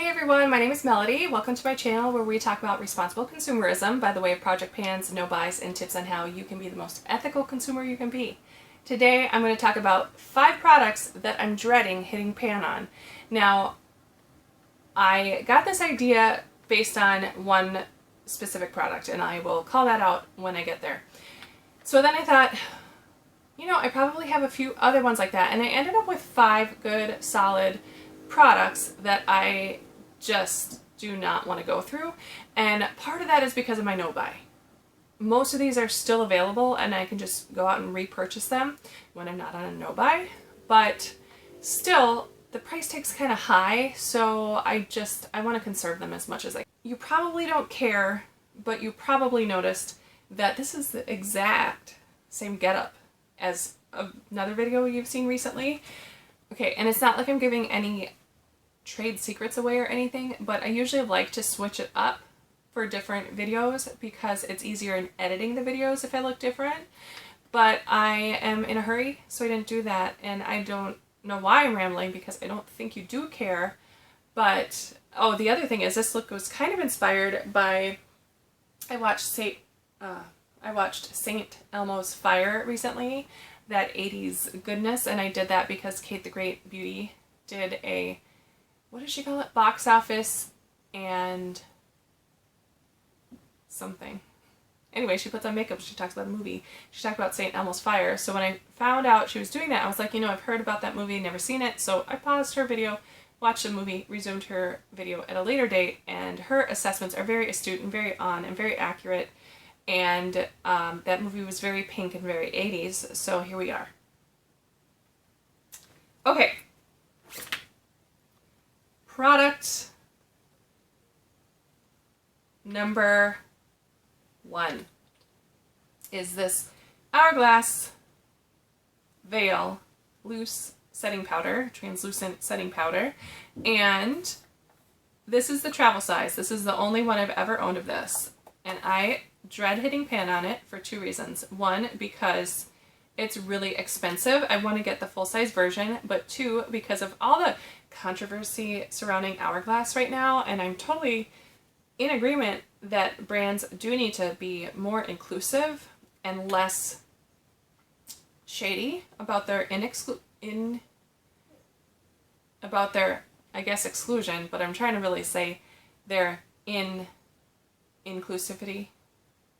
Hey everyone, my name is Melody. Welcome to my channel where we talk about responsible consumerism by the way of project pans, no buys, and tips on how you can be the most ethical consumer you can be. Today I'm going to talk about 5 products that I'm dreading hitting pan on. Now, I got this idea based on one specific product and I will call that out when I get there. So then I thought, you know, I probably have a few other ones like that, and I ended up with 5 good, solid products that I just do not want to go through, and part of that is because of my no-buy. Most of these are still available and I can just go out and repurchase them when I'm not on a no-buy, but still the price tag's kind of high, so I want to conserve them as much as I can. You probably don't care, but you probably noticed that this is the exact same getup as another video you've seen recently. Okay, and it's not like I'm giving any trade secrets away or anything, but I usually like to switch it up for different videos because it's easier in editing the videos if I look different. But I am in a hurry, so I didn't do that, and I don't know why I'm rambling because I don't think you do care. But, oh, the other thing is this look was kind of inspired by, I watched St. Elmo's Fire recently, that 80s goodness, and I did that because Kate the Great Beauty did a, what does she call it? Box office and something. Anyway, she puts on makeup, she talks about a movie. She talked about St. Elmo's Fire, so when I found out she was doing that, I was like, you know, I've heard about that movie, never seen it, so I paused her video, watched the movie, resumed her video at a later date, and her assessments are very astute and very on and very accurate, and that movie was very pink and very 80s, so here we are. Okay. Product number 1 is this Hourglass Veil Loose Setting Powder, translucent setting powder, and this is the travel size. This is the only one I've ever owned of this, and I dread hitting pan on it for 2 reasons. 1, because it's really expensive. I want to get the full-size version, but 2, because of all the controversy surrounding Hourglass right now, and I'm totally in agreement that brands do need to be more inclusive and less shady about their I guess exclusion, but I'm trying to really say their inclusivity,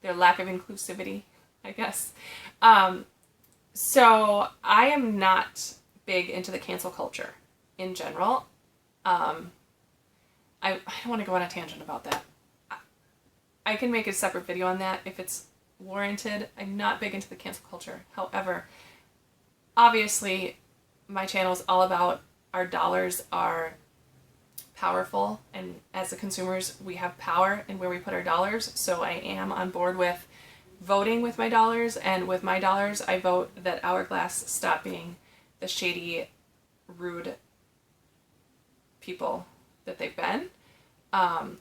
their lack of inclusivity, I guess. So I am not big into the cancel culture in general. I don't want to go on a tangent about that. I can make a separate video on that if it's warranted. I'm not big into the cancel culture. However, obviously my channel is all about our dollars are powerful, and as the consumers we have power in where we put our dollars, so I am on board with voting with my dollars, and with my dollars I vote that Hourglass stop being the shady, rude people that they've been.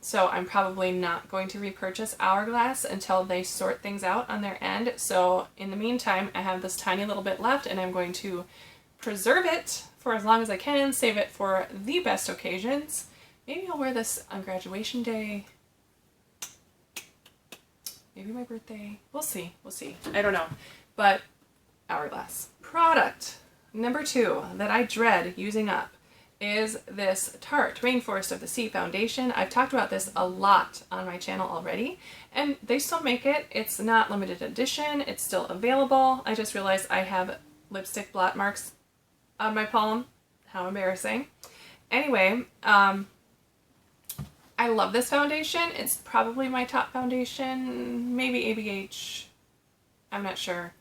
So I'm probably not going to repurchase Hourglass until they sort things out on their end. So in the meantime, I have this tiny little bit left, and I'm going to preserve it for as long as I can, save it for the best occasions. Maybe I'll wear this on graduation day. Maybe my birthday. We'll see. We'll see. I don't know. But Hourglass. Product number 2 that I dread using up is this Tarte Rainforest of the Sea foundation. I've talked about this a lot on my channel already, and they still make it. It's not limited edition. It's still available. I just realized I have lipstick blot marks on my palm. How embarrassing. Anyway, I love this foundation. It's probably my top foundation, maybe ABH. I'm not sure.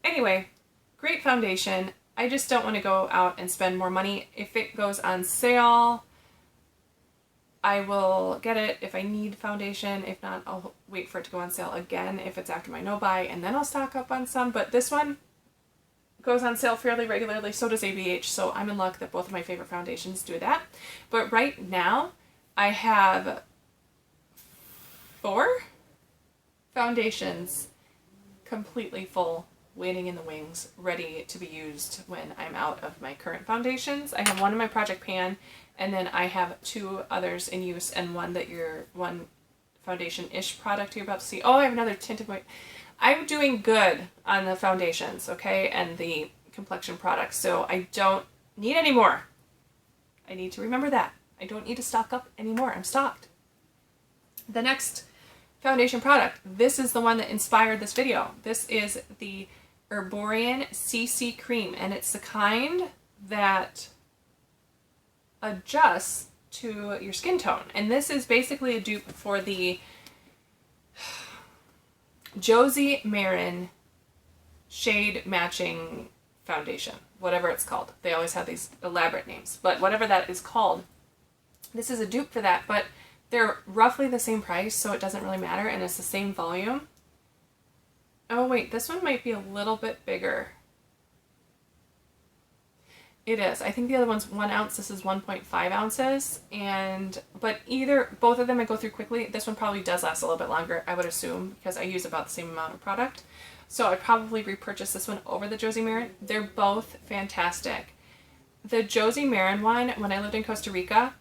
Anyway, great foundation. I just don't want to go out and spend more money. If it goes on sale, I will get it if I need foundation. If not, I'll wait for it to go on sale again if it's after my no-buy, and then I'll stock up on some. But this one goes on sale fairly regularly, so does ABH, so I'm in luck that both of my favorite foundations do that. But right now, I have 4 foundations completely full waiting in the wings, ready to be used when I'm out of my current foundations. I have one in my project pan, and then I have 2 others in use, and one foundation-ish product you're about to see. Oh, I have another tinted white. I'm doing good on the foundations, okay, and the complexion products, so I don't need any more. I need to remember that. I don't need to stock up anymore. I'm stocked. The next foundation product, this is the one that inspired this video. This is the Herborean Cc Cream, and it's the kind that adjusts to your skin tone. And this is basically a dupe for the Josie Maran shade matching foundation, whatever it's called. They always have these elaborate names, but whatever that is called, this is a dupe for that, but they're roughly the same price, so it doesn't really matter, and it's the same volume. Oh wait, this one might be a little bit bigger. It is. I think the other one's 1 ounce. This is 1.5 ounces. But both of them I go through quickly. This one probably does last a little bit longer, I would assume, because I use about the same amount of product. So I'd probably repurchase this one over the Josie Maran. They're both fantastic. The Josie Maran one, when I lived in Costa Rica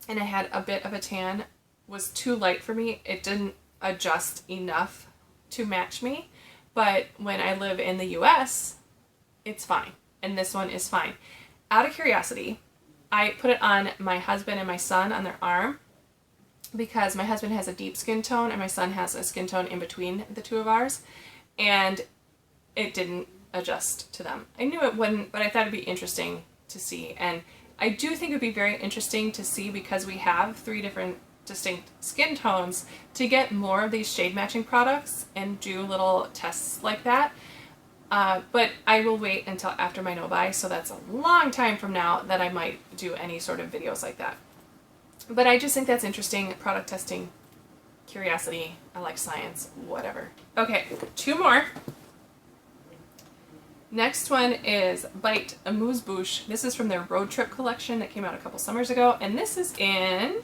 and I had a bit of a tan, was too light for me. It didn't adjust enough to match me. But when I live in the US, it's fine. And this one is fine. Out of curiosity, I put it on my husband and my son on their arm because my husband has a deep skin tone and my son has a skin tone in between the 2 of ours, and it didn't adjust to them. I knew it wouldn't, but I thought it'd be interesting to see. And I do think it'd be very interesting to see, because we have 3 different distinct skin tones, to get more of these shade matching products and do little tests like that. But I will wait until after my no-buy, so that's a long time from now that I might do any sort of videos like that. But I just think that's interesting. Product testing, curiosity, I like science, whatever. Okay, 2 more. Next one is Bite Amuse-Bouche. This is from their road trip collection that came out a couple summers ago, and this is in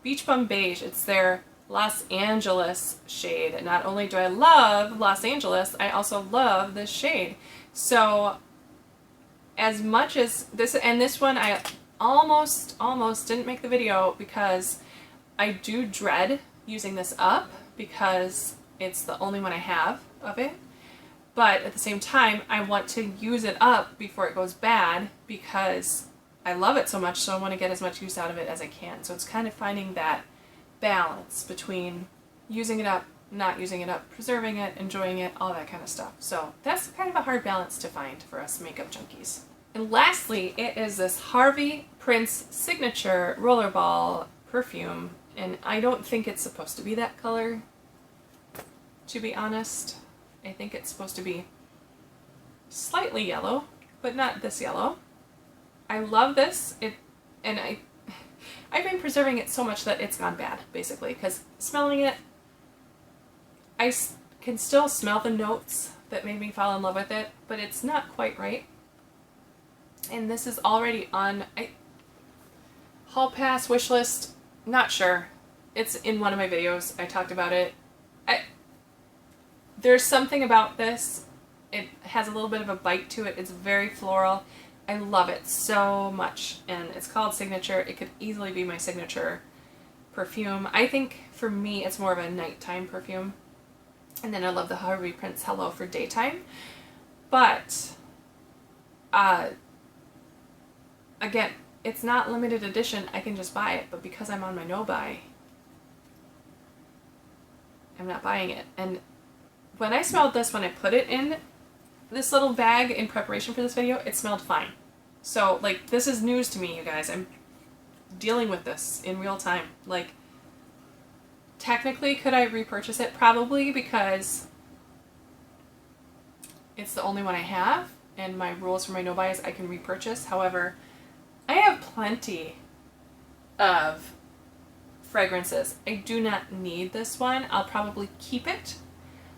Beach Bum Beige. It's their Los Angeles shade. Not only do I love Los Angeles, I also love this shade. So as much as this, and this one I almost didn't make the video because I do dread using this up because it's the only one I have of it. But at the same time, I want to use it up before it goes bad because I love it so much, so I want to get as much use out of it as I can. So it's kind of finding that balance between using it up, not using it up, preserving it, enjoying it, all that kind of stuff. So that's kind of a hard balance to find for us makeup junkies. And lastly, it is this Harvey Prince Signature Rollerball perfume, and I don't think it's supposed to be that color, to be honest. I think it's supposed to be slightly yellow, but not this yellow. I love this, and I've been preserving it so much that it's gone bad, basically, because smelling it, I can still smell the notes that made me fall in love with it, but it's not quite right. And this is already on Hall Pass, wish list, not sure. It's in one of my videos, I talked about it. There's something about this, it has a little bit of a bite to it, it's very floral. I love it so much, and it's called Signature. It could easily be my signature perfume. I think for me it's more of a nighttime perfume, and then I love the Harvey Prince Hello for daytime. But again, it's not limited edition. I can just buy it, but because I'm on my no-buy, I'm not buying it. And when I smelled this, when I put it in this little bag in preparation for this video, it smelled fine. So, like, this is news to me, you guys. I'm dealing with this in real time. Like, technically, could I repurchase it? Probably, because it's the only one I have, and my rules for my no-buy is I can repurchase. However, I have plenty of fragrances. I do not need this one. I'll probably keep it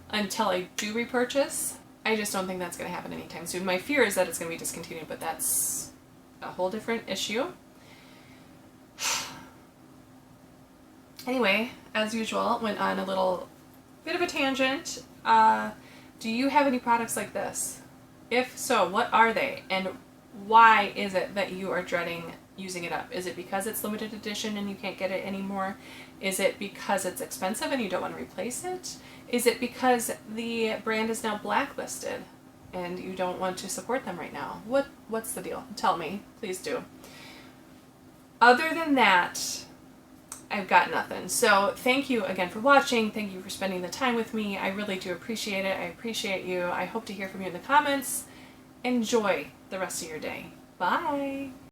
until I do repurchase. I just don't think that's going to happen anytime soon. My fear is that it's going to be discontinued, but that's a whole different issue. Anyway, as usual, went on a little bit of a tangent. Do you have any products like this? If so, what are they? And why is it that you are dreading using it up? Is it because it's limited edition and you can't get it anymore? Is it because it's expensive and you don't want to replace it? Is it because the brand is now blacklisted and you don't want to support them right now? What's the deal? Tell me, please do. Other than that, I've got nothing. So thank you again for watching. Thank you for spending the time with me. I really do appreciate it. I appreciate you. I hope to hear from you in the comments. Enjoy the rest of your day. Bye.